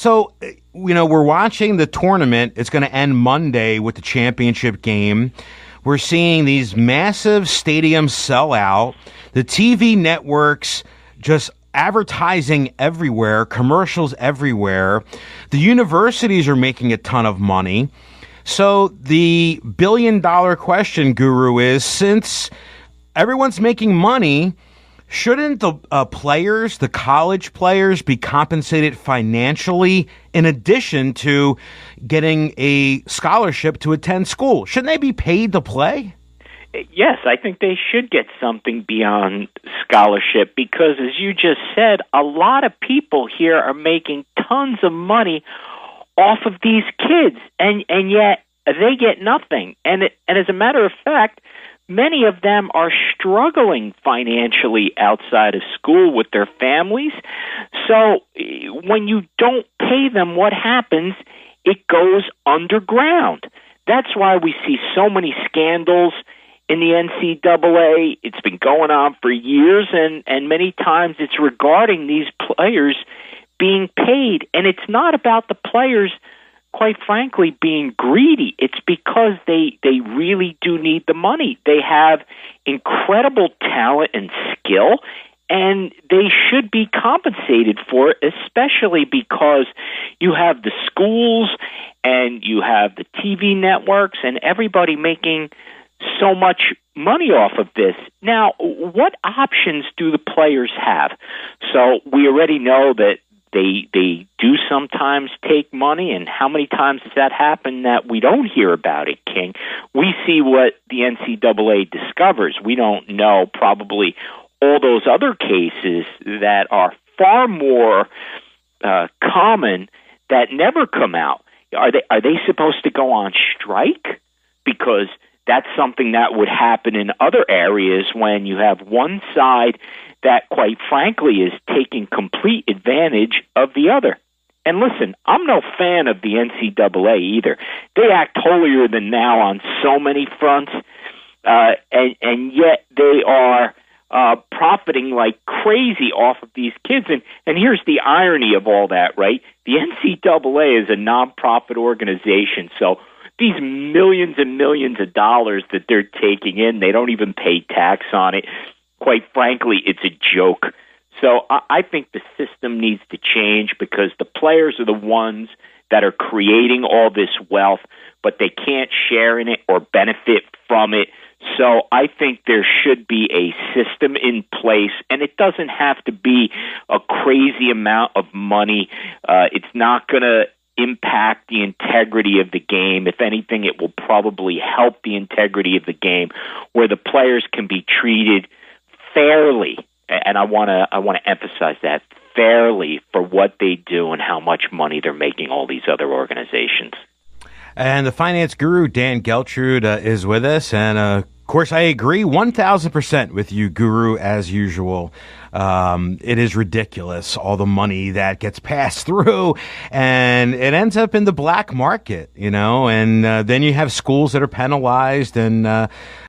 So, we're watching the tournament. It's going to end Monday with the championship game. We're seeing these massive stadiums sell out. The TV networks just advertising everywhere, commercials everywhere. The universities are making a ton of money. So the billion-dollar question, Guru, is since everyone's making money, shouldn't the players, the college players, be compensated financially in addition to getting a scholarship to attend school? Shouldn't they be paid to play? Yes, I think they should get something beyond scholarship because, as you just said, a lot of people here are making tons of money off of these kids, and yet they get nothing. And as a matter of fact, many of them are struggling financially outside of school with their families. So when you don't pay them, what happens? It goes underground. That's why we see so many scandals in the NCAA. It's been going on for years, and many times it's regarding these players being paid. And it's not about the players, quite frankly, being greedy. It's because they really do need the money. They have incredible talent and skill, and they should be compensated for it, especially because you have the schools and you have the TV networks and everybody making so much money off of this. Now, what options do the players have? So we already know that they do sometimes take money, and how many times has that happened that we don't hear about it, King? We see what the NCAA discovers. We don't know probably all those other cases that are far more common that never come out. Are they supposed to go on strike? Because that's something that would happen in other areas when you have one side that, quite frankly, is taking complete advantage of the other. And listen, I'm no fan of the NCAA either. They act holier than thou on so many fronts, and yet they are profiting like crazy off of these kids. And here's the irony of all that, right? The NCAA is a nonprofit organization, so these millions and millions of dollars that they're taking in, they don't even pay tax on it. Quite frankly, it's a joke. So I think the system needs to change because the players are the ones that are creating all this wealth, but they can't share in it or benefit from it. So I think there should be a system in place, and it doesn't have to be a crazy amount of money. It's not going to impact the integrity of the game. If anything, it will probably help the integrity of the game, where the players can be treated fairly, and I want to emphasize that, fairly for what they do and how much money they're making all these other organizations. And the finance guru, Dan Geltrude, is with us. And, of course, I agree 1,000% with you, Guru, as usual. It is ridiculous, all the money that gets passed through, and it ends up in the black market, and then you have schools that are penalized, and